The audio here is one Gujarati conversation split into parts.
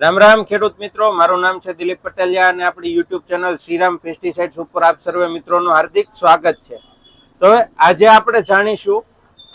રામ રામ ખેડૂત મિત્રો, મારું નામ છે દિલીપ પટેલિયા અને આપણી યુટ્યુબ ચેનલ શ્રીરામ પેસ્ટિસાઇડ્સ ઉપર આપ સર્વે મિત્રોનું હાર્દિક સ્વાગત છે. તો આજે આપણે જાણીશું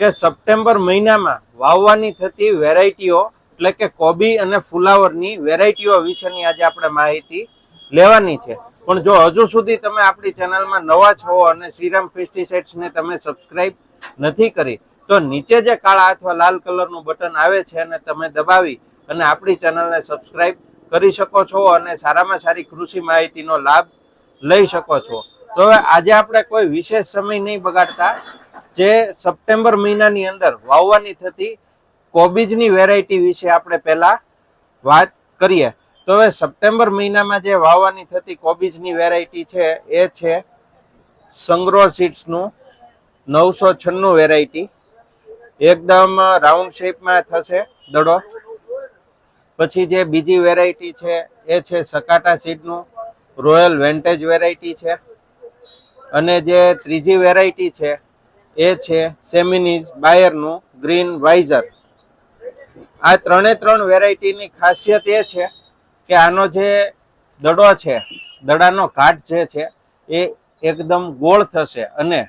કે સપ્ટેમ્બર મહિનામાં વાવવાની થતી વેરાયટીઓ એટલે કે કોબી અને ફુલાવરની વેરાયટીઓ વિશેની આજે આપણે માહિતી લેવાની છે. પણ જો હજુ સુધી તમે આપણી ચેનલમાં નવા છો અને શ્રીરામ પેસ્ટિસાઇડ્સને તમે સબસ્ક્રાઇબ નથી કરી તો નીચે જે કાળા અથવા લાલ કલરનું બટન આવે છે અને તમે દબાવી અને આપણી ચેનલને સબસ્ક્રાઇબ કરી શકો છો અને સારામાં સારી કૃષિ માહિતીનો લાભ લઈ શકો છો. તો હવે આજે આપણે કોઈ વિશેષ સમય નહીં બગાડતા, જે સપ્ટેમ્બર મહિનાની અંદર વાવવાની થતી કોબીજની વેરાયટી વિશે આપણે પહેલા વાત કરીએ. તો હવે સપ્ટેમ્બર મહિનામાં જે વાવવાની થતી કોબીજની વેરાયટી છે એ છે સંગ્રો સીડ્સનું 996 વેરાયટી. એકદમ રાઉન્ડ શેપમાં થશે દડો. પછી જે બીજી વેરાયટી છે એ છે સકાટા સીડનું રોયલ વેન્ટેજ વેરાયટી છે. અને જે ત્રીજી વેરાયટી છે એ છે સેમિનીઝ બાયરનું ગ્રીન વાઇઝર. આ ત્રણ વેરાયટીની ખાસિયત એ છે કે આનો જે દડો છે, દડાનો ઘાટ જે છે એ એકદમ ગોળ થશે અને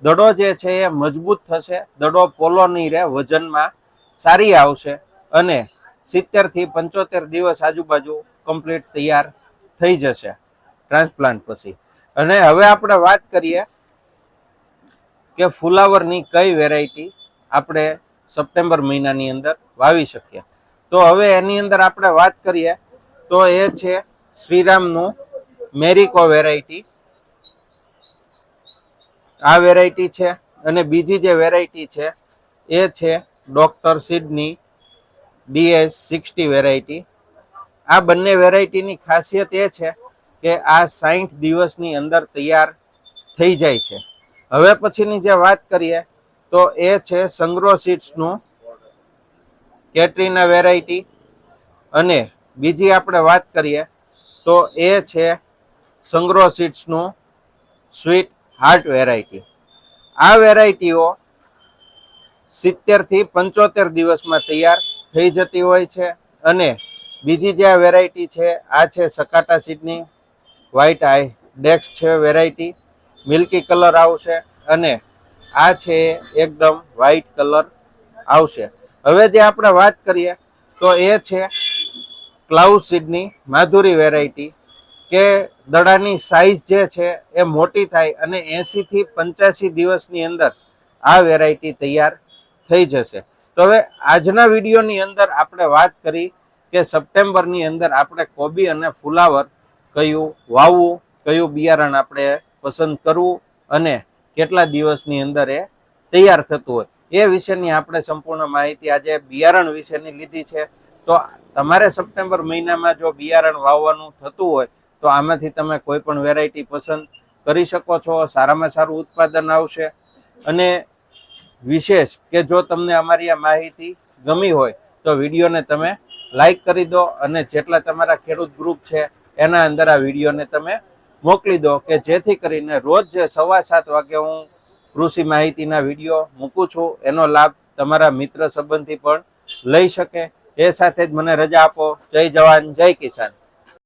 દડો જે છે એ મજબૂત થશે. દડો પોલો નહીં રહે, વજનમાં સારી આવશે અને 70 થી 75 દિવસ આજુબાજુ કમ્પ્લીટ તૈયાર થઈ જશે ટ્રાન્સપ્લાન્ટ પછી. અને હવે આપણે વાત કરીએ કે ફુલાવરની કઈ વેરાયટી આપણે સપ્ટેમ્બર મહિનાની અંદર વાવી શકીએ. તો હવે એની અંદર આપણે વાત કરીએ તો એ છે શ્રીરામનું મેરિકો વેરાયટી. આ વેરાયટી છે. અને બીજી જે વેરાયટી છે એ છે ડોક્ટર સીડની DS60 વેરાયટી. આ બંને વેરાયટીની ખાસિયત એ છે કે આ 60 દિવસની અંદર તૈયાર થઈ જાય છે. હવે પછીની જે વાત કરીએ તો એ છે સંગ્રો સીડ્સનું કેટરીના વેરાયટી. અને બીજી આપણે વાત કરીએ તો એ છે સંગ્રો સીડ્સનું સ્વીટ હાર્ટ વેરાયટી. આ વેરાયટીઓ 70 થી 75 દિવસમાં તૈયાર થઈ જતી હોય છે. અને બીજી જે આ વેરાયટી છે આ છે સકાટા સીડની વ્હાઇટ આઈ ડેક્સ છે વેરાયટી. મિલ્કી કલર આવશે અને આ છે એકદમ વ્હાઇટ કલર આવશે. હવે જે આપણે વાત કરીએ તો એ છે ક્લાઉડ સીડની માધુરી વેરાયટી, કે દડાની સાઈઝ જે છે એ મોટી થાય અને 80 થી 85 દિવસની અંદર આ વેરાયટી તૈયાર થઈ જશે. તો હવે આજના વિડીયોની અંદર આપણે વાત કરી કે સપ્ટેમ્બરની અંદર આપણે કોબી અને ફુલાવર કયું વાવવું, કયું બિયારણ આપણે પસંદ કરવું અને કેટલા દિવસની અંદર એ તૈયાર થતું હોય એ વિશેની આપણે સંપૂર્ણ માહિતી આજે બિયારણ વિશેની લીધી છે. તો તમારે સપ્ટેમ્બર મહિનામાં જો બિયારણ વાવવાનું થતું હોય તો આમાંથી તમે કોઈ પણ વેરાયટી પસંદ કરી શકો છો. સારામાં સારું ઉત્પાદન આવશે. અને વિશેષ કે જો તમને અમારી આ માહિતી ગમી હોય તો વિડીયોને તમે લાઈક કરી દો અને જેટલા તમારા ખેડૂત ગ્રુપ છે એના અંદર આ વિડીયોને તમે મોકલી દો, કે જેથી કરીને રોજ જે 7:15 વાગે હું કૃષિ માહિતીના વિડીયો મૂકું છું એનો લાભ તમારા મિત્ર સંબંધી પણ લઈ શકે. એ સાથે જ મને રજા આપો. જય જવાન, જય કિસાન.